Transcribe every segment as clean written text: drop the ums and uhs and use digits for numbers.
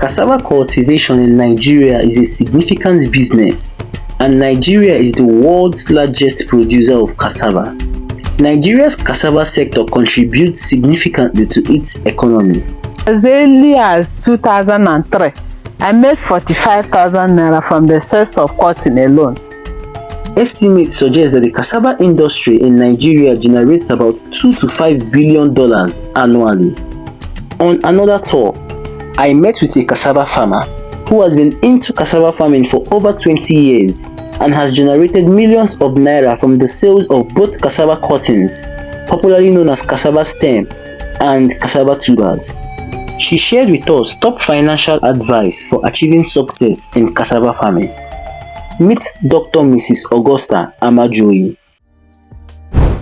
Cassava cultivation in Nigeria is a significant business, and Nigeria is the world's largest producer of cassava. Nigeria's cassava sector contributes significantly to its economy. As early as 2003, I made 45,000 naira from the sales of cotton alone. Estimates suggest that the cassava industry in Nigeria generates about $2 to $5 billion annually. On another tour, I met with a cassava farmer who has been into cassava farming for over 20 years and has generated millions of naira from the sales of both cassava cuttings, popularly known as cassava stem, and cassava tubers. She shared with us top financial advice for achieving success in cassava farming. Meet Dr. Mrs. Augusta Amajuoyi.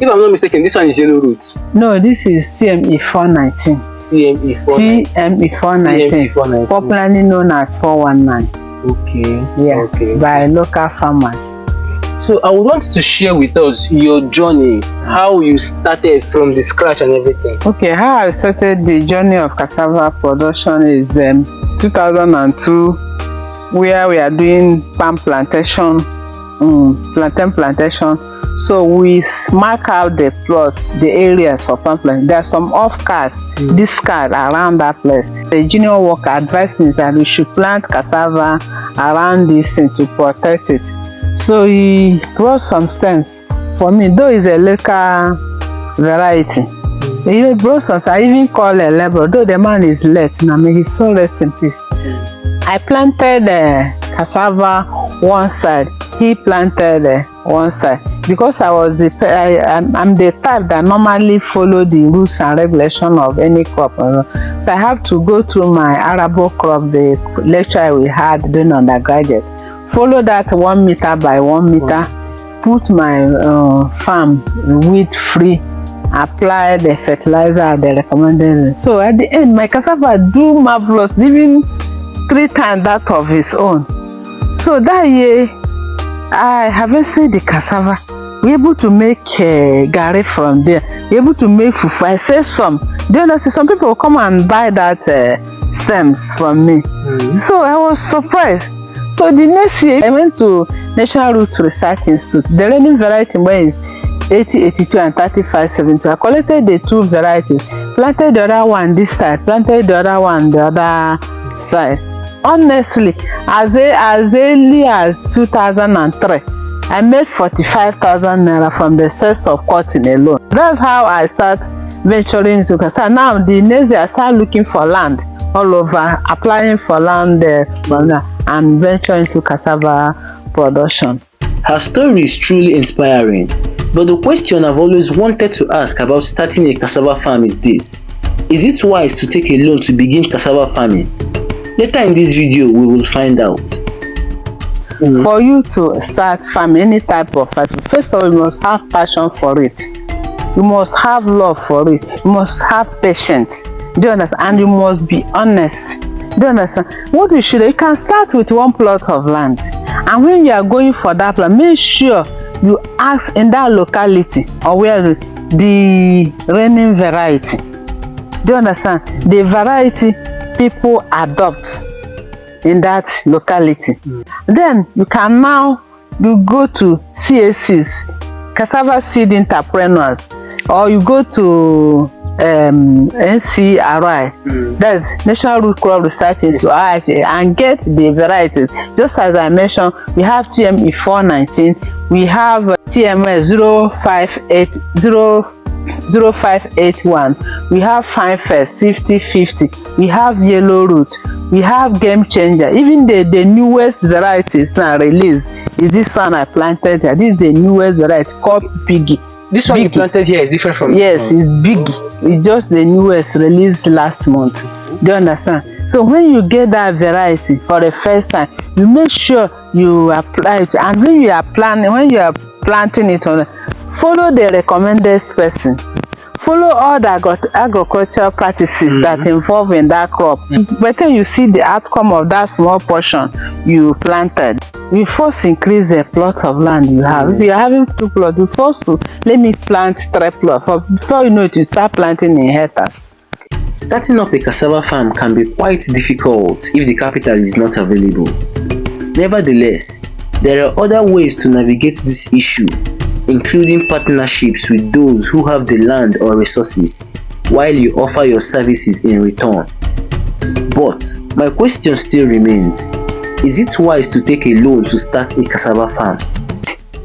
If I'm not mistaken, this one is yellow root. No, this is CME 419. CME 419. Popularly known as 419. Okay. Yeah. Okay. By local farmers. So I would want to share with us your journey, how you started from the scratch and everything. Okay, how I started the journey of cassava production is 2002, where we are doing palm plantation, plantain plantation. So we mark out the plots, the areas for palm plantation. There are some off-casts, discard around that place. The junior worker advised me that we should plant cassava around this thing to protect it. So he brought some stems for me, though it's a local variety. He brought some, I even called a labor, though the man is late now, may his soul rest in peace. I planted cassava one side, he planted one side. Because I'm the type that normally follow the rules and regulation of any crop. So I have to go through my arable crop, the lecture we had during undergraduate. Follow that 1 meter by 1 meter, put my farm weed free, apply the fertilizer they recommended. So at the end, my cassava do marvelous, even 3 times that of his own. So that year, I harvested the cassava. We're able to make gari from there. We're able to make fufu. I say some. Do you understand? Some people will come and buy that stems from me. So I was surprised. So the next year, I went to National Root Research Institute. The reigning variety is 80, 82, and 35, 72. I collected the 2 varieties, planted the other one this side, planted the other one the other side. Honestly, as early as 2003, I made 45,000 naira from the sales of cotton alone. That's how I start venturing into cassava. Now, the next year, I start looking for land all over, applying for land and venturing into cassava production. Her story is truly inspiring, but the question I've always wanted to ask about starting a cassava farm is this: is it wise to take a loan to begin cassava farming? Later in this video, we will find out. For you to start farming any type of farm, first of all, you must have passion for it. You must have love for it. You must have patience. Do you understand? And you must be honest. Do you understand? What you should, you can start with 1 plot of land, and when you are going for that plan, make sure you ask in that locality or where the reigning variety. Do you understand? The variety people adopt in that locality. Then you can now go to CACs, cassava seed entrepreneurs, or you go to NCRI, that's National Root Crop Research Institute, and get the varieties. Just as I mentioned, we have TME 419, we have TMS 0581, we have Fine First 5050, we have Yellow Root, we have Game Changer. Even the newest varieties now released is this one I planted here. This is the newest variety called Piggy. This one you planted here is different from yes, it's big. It's just the newest released last month. Do you understand? So when you get that variety for the first time, you make sure you apply it. And when you are planting it on, follow the recommended spacing. Follow all the agricultural practices that involve in that crop. Better you see the outcome of that small portion you planted. We first increase the plot of land you have. If you are having 2 plots, you first let me plant 3 plots. Before you know it, you start planting in hectares. Starting up a cassava farm can be quite difficult if the capital is not available. Nevertheless, there are other ways to navigate this issue, including partnerships with those who have the land or resources, while you offer your services in return. But my question still remains, is it wise to take a loan to start a cassava farm?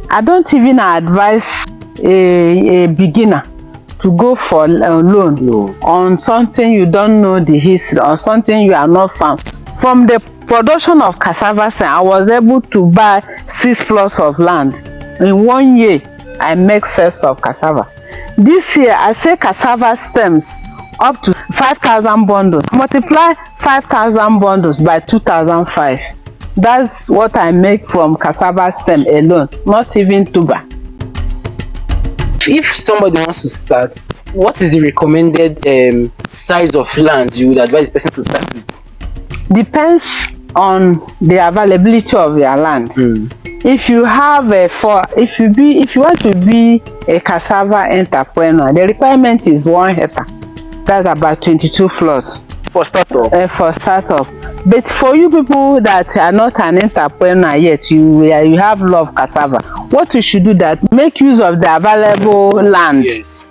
I don't even advise a beginner to go for a loan on something you don't know the history, or something you are not found. From the production of cassava, I was able to buy 6 plots of land. In 1 year, I make sales of cassava. This year, I say cassava stems up to 5,000 bundles. Multiply 5,000 bundles by 2,005. That's what I make from cassava stem alone, not even tuber. If somebody wants to start, what is the recommended size of land you would advise the person to start with? Depends on the availability of your land. If you have if you want to be a cassava entrepreneur, the requirement is 1 hectare. That's about 22 plots For startup. But for you people that are not an entrepreneur yet, you have love cassava, what you should do that make use of the available land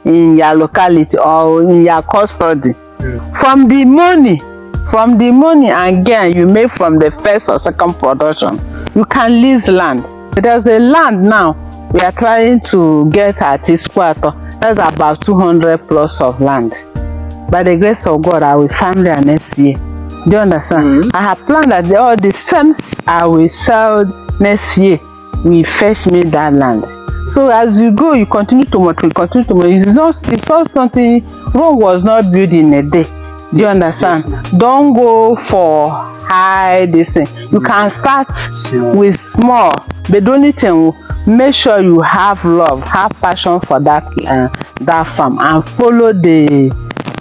in your locality or in your custody. From the money again you make from the first or second production, you can lease land. There's a land now we are trying to get at Isquato. That's about 200 plus of land. By the grace of God, I will farm there next year. Do you understand? I have planned that all the stems I will sell next year will fetch me that land. So as you go, you continue to multiply. It's not something. Rome was not built in a day. Do you understand? Don't go for high this thing. You can start with small, but the only thing, make sure you have love, have passion for that farm, and follow the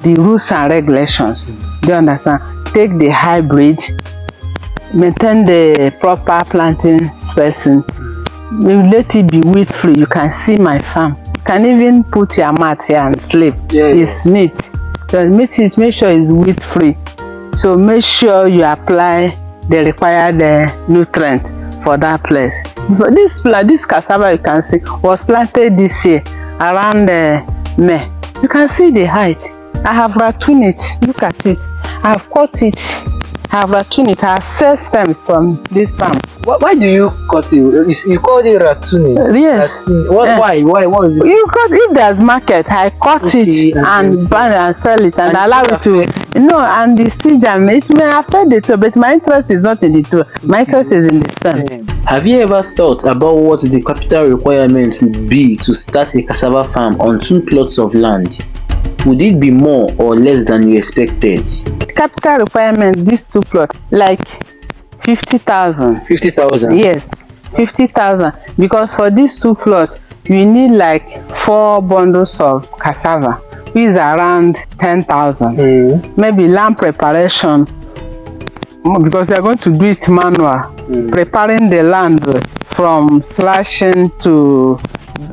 rules and regulations. Do you understand? Take the hybrid, maintain the proper planting spacing. Let it be weed free. You can see my farm. You can even put your mat here and sleep. It's neat. So make sure it's weed free. So make sure you apply the required nutrient for that place. But this cassava you can see was planted this year around May. You can see the height. I have rattuned it. Look at it. I have cut it. I have rattuned it. I have 6 stems from this farm. Why do you cut it? You call it rattuning? Yes. Why? What is it? You cut if there's market, I cut it and buy and sell it and allow it to. And the siege it may affect the two, but my interest is not in the two. My interest is in the stem. Have you ever thought about what the capital requirement would be to start a cassava farm on 2 plots of land? Would it be more or less than you expected? Capital requirement, these 2 plots, like 50,000. 50,000? Yes, 50,000. Because for these 2 plots, you need like 4 bundles of cassava, which is around 10,000. Maybe land preparation, because they are going to do it manual. Preparing the land from slashing to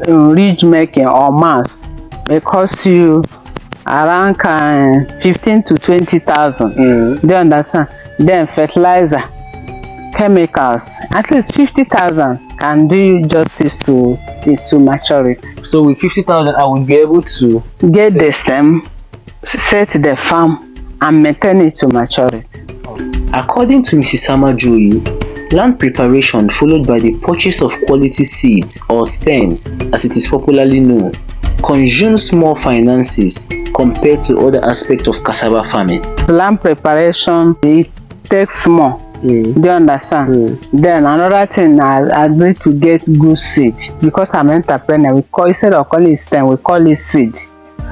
ridge making or mass may cost you around 15 to 20,000. Do you understand? Then fertilizer, chemicals, at least 50,000 can do you justice to maturity. So with 50,000, I would be able to get the stem, set the farm, and maintain it to maturity. According to Mrs. Amajuoyi, land preparation followed by the purchase of quality seeds or stems, as it is popularly known, consumes more finances compared to other aspects of cassava farming. Land preparation, it takes more. Do you understand? Then another thing, I need to get good seed, because I'm an entrepreneur. Instead of calling it stem, we call it seed.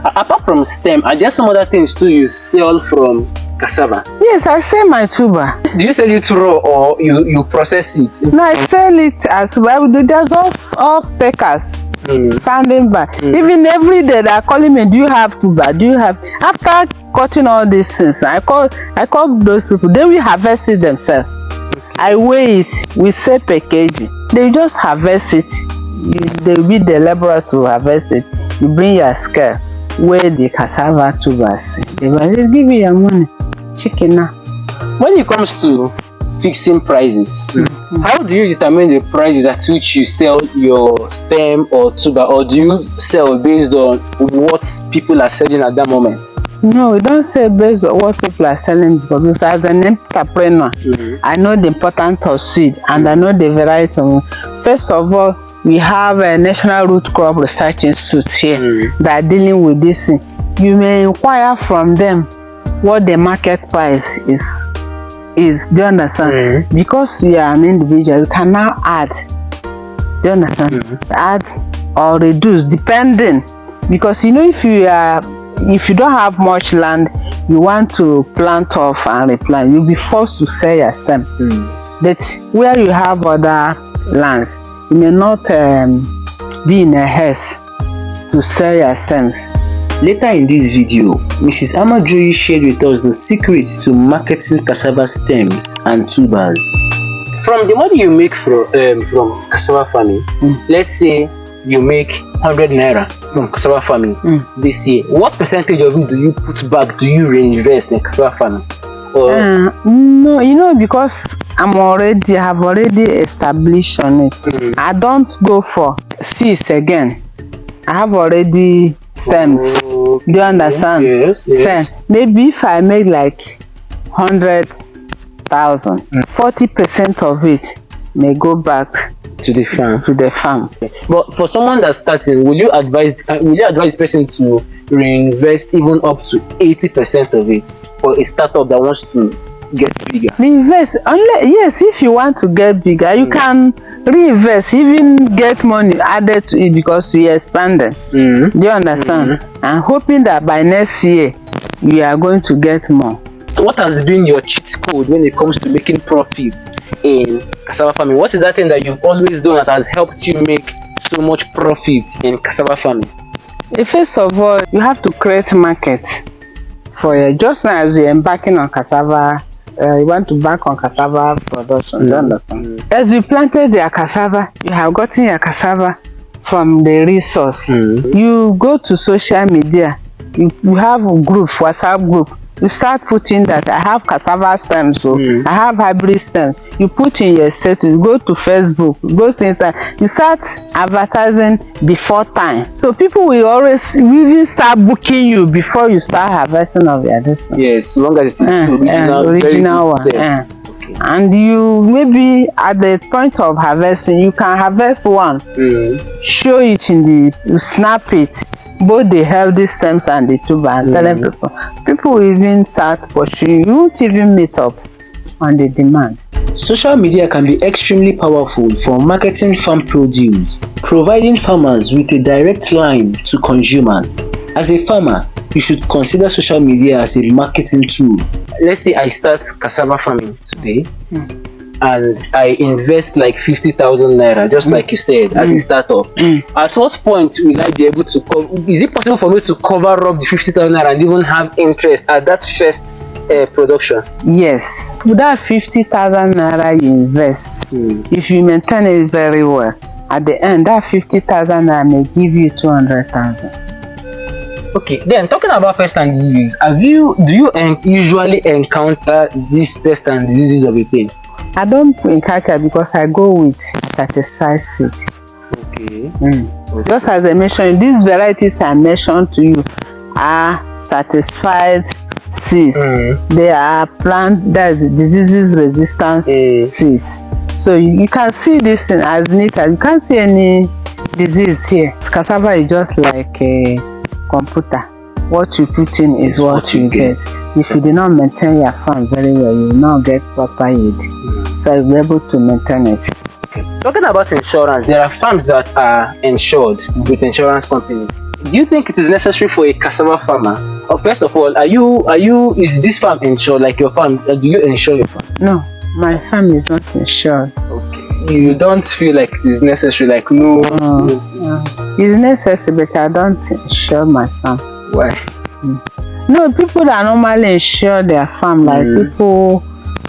Apart from stem, are there some other things too you sell from cassava? Yes, I sell my tuber. Do you sell it raw or you process it? No, I sell it as well. There's all takers standing by. Even every day they are calling me, do you have tuber? Do you have? After cutting all these things, I call those people. They will harvest it themselves. I weigh it. We say per kg. They just harvest it. They will be the laborers who harvest it. You bring your scale. weigh the cassava tubers. They will just give you your money. Chicken now. When it comes to fixing prices, how do you determine the prices at which you sell your stem or tuber, or do you sell based on what people are selling at that moment? No, we don't sell based on what people are selling, because as an entrepreneur, I know the importance of seed and I know the variety of. First of all, we have a National Root Crop Research Institute here that are dealing with this thing. You may inquire from them what the market price is. Do you understand? Because you are an individual, you can now add. Do you understand? Add or reduce depending, because you know, if you don't have much land, you want to plant off and replant, you'll be forced to sell your stem. But where you have other lands, you may not be in a haste to sell your stems. Later in this video, Mrs. Amajuoyi shared with us the secret to marketing cassava stems and tubers. From the money you make from cassava farming, let's say you make 100 naira from cassava farming this year, what percentage of it do you put back, do you reinvest in cassava farming? No, you know, because I have already established on it. I don't go for seeds again. I have already stems. Do you understand? Yes. Maybe if I make like 100,000, 40% of it may go back to the farm. But for someone that's starting, will you advise this person to reinvest even up to 80% of it for a startup that wants to get bigger? Reinvest, yes, if you want to get bigger, you can reinvest, even get money added to it, because you expanded. Do you understand? And hoping that by next year you are going to get more. What has been your cheat code when it comes to making profit in cassava farming? What is that thing that you've always done that has helped you make so much profit in cassava farming? First of all, you have to create market for it. Just now as you're embarking on cassava, you want to bank on cassava production. Do you understand? As you planted your cassava, you have gotten your cassava from the resource. You go to social media, you have a group, WhatsApp group. You start putting that I have cassava stems, I have hybrid stems. You put in your status, go to Facebook, go to Instagram. You start advertising before time. So people will always really start booking you before you start harvesting of your distance. Yes, so long as it is original one. And you maybe at the point of harvesting, you can harvest one, show it you snap it, both the healthy stems and the tuber, and telling people will even start pursuing. You won't even meet up on the demand. Social media can be extremely powerful for marketing farm produce, providing farmers with a direct line to consumers. As a farmer, you should consider social media as a marketing tool. Let's say I start cassava farming today, and I invest like 50,000 naira, just like you said, as a startup. At what point will I be able to is it possible for me to cover up the 50,000 naira and even have interest at that first production? Yes, with that 50,000 naira you invest, if you maintain it very well, at the end that 50,000 naira may give you 200,000. Okay, then talking about pest and diseases, do you usually encounter these pest and diseases of a thing? I don't encounter, because I go with satisfied seed. Okay. Just as I mentioned, these varieties I mentioned to you are certified seeds. They are that's diseases resistance seeds. So you can see this thing as neat as you can't see any disease here. Cassava is just like a computer. What you put in is what you get. If you do not maintain your farm very well, you will not get proper yield. So you'll be able to maintain it. Okay. Talking about insurance, there are farms that are insured with insurance companies. Do you think it is necessary for a cassava farmer? First of all, is this farm insured like your farm? Do you insure your farm? No, my farm is not insured. Okay. You don't feel like it is necessary, like no. It's necessary, but I don't insure my farm. Why? No, people that normally insure their farm, like people,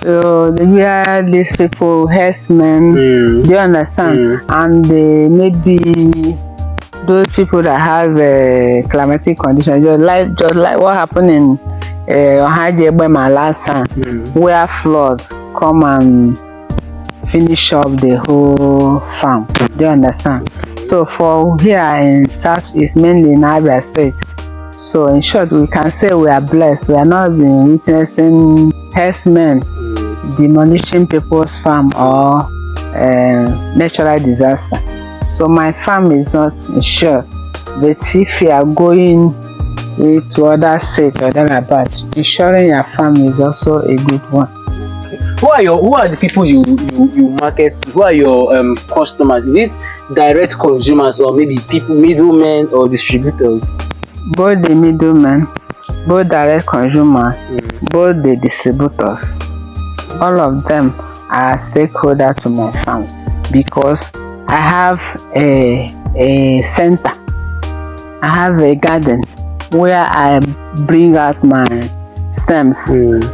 where these people, herdsmen, do you understand? And they maybe those people that has a climatic condition, just like what happened in Amajuoyi last time, where flood come and finish up the whole farm. Do you understand? So for here in Southeast, mainly in Abia State, so in short, we can say we are blessed. We are not been witnessing herdsmen demolishing people's farm or natural disaster. So my farm is not insured. But if you are going to other states or thereabouts, insuring your farm is also a good one. Who are the people you market to? Who are your customers? Is it direct consumers or maybe people, middlemen or distributors? Both the middlemen, both direct consumers, both the distributors. All of them are stakeholder to my farm because I have a center. I have a garden where I bring out my stems.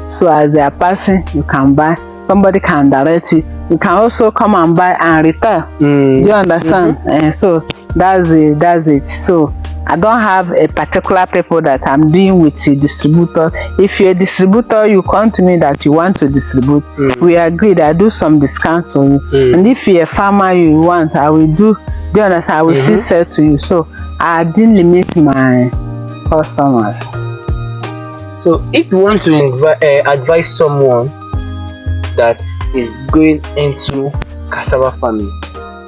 So as they are passing, you can buy. Somebody can direct you. You can also come and buy and retail. Do you understand? And so that's it. So I don't have a particular people that I'm dealing with a distributor. If you're a distributor, you come to me that you want to distribute. We agreed. I do some discount to you. And if you're a farmer, you want, I will do. Do you understand? I will still sell to you. So I didn't limit my customers. So if you want to advise someone that is going into cassava farming,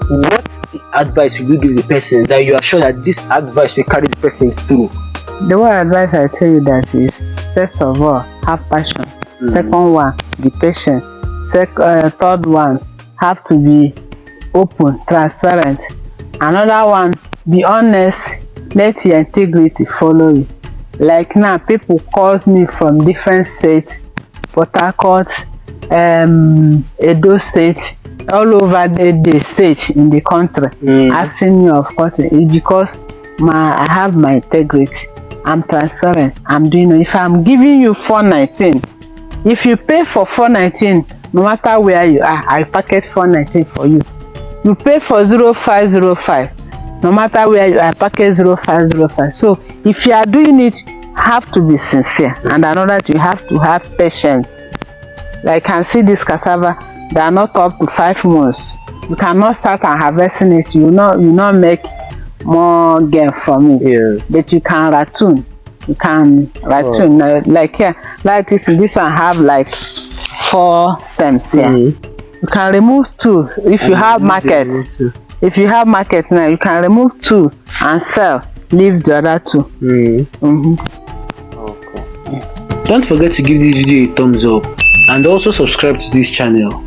what advice will you give the person that you are sure that this advice will carry the person through? The one advice I tell you that is, first of all, have passion. Second one, be patient. Third one, have to be open, transparent. Another one, be honest. Let your integrity follow you. Like now, people calls me from different states, Port Harcourt, Edo State, all over the state in the country, asking me of course, it's because I have my integrity. I'm transparent. I'm doing it. If I'm giving you 419, if you pay for 419, no matter where you are, I packet 419 for you. You pay for 0505, no matter where you are, I packet 0505. So if you are doing it, have to be sincere. And another, you have to have patience. Like I can see this cassava, they are not up to 5 months. You cannot start and harvesting it. You not make more gain from it. Yeah. But you can ratoon. You can ratoon. Like here, like this one have like 4 stems here. You can remove 2 if you have market. If you have market now, you can remove 2 and sell. Leave the other 2. Don't forget to give this video a thumbs up and also subscribe to this channel.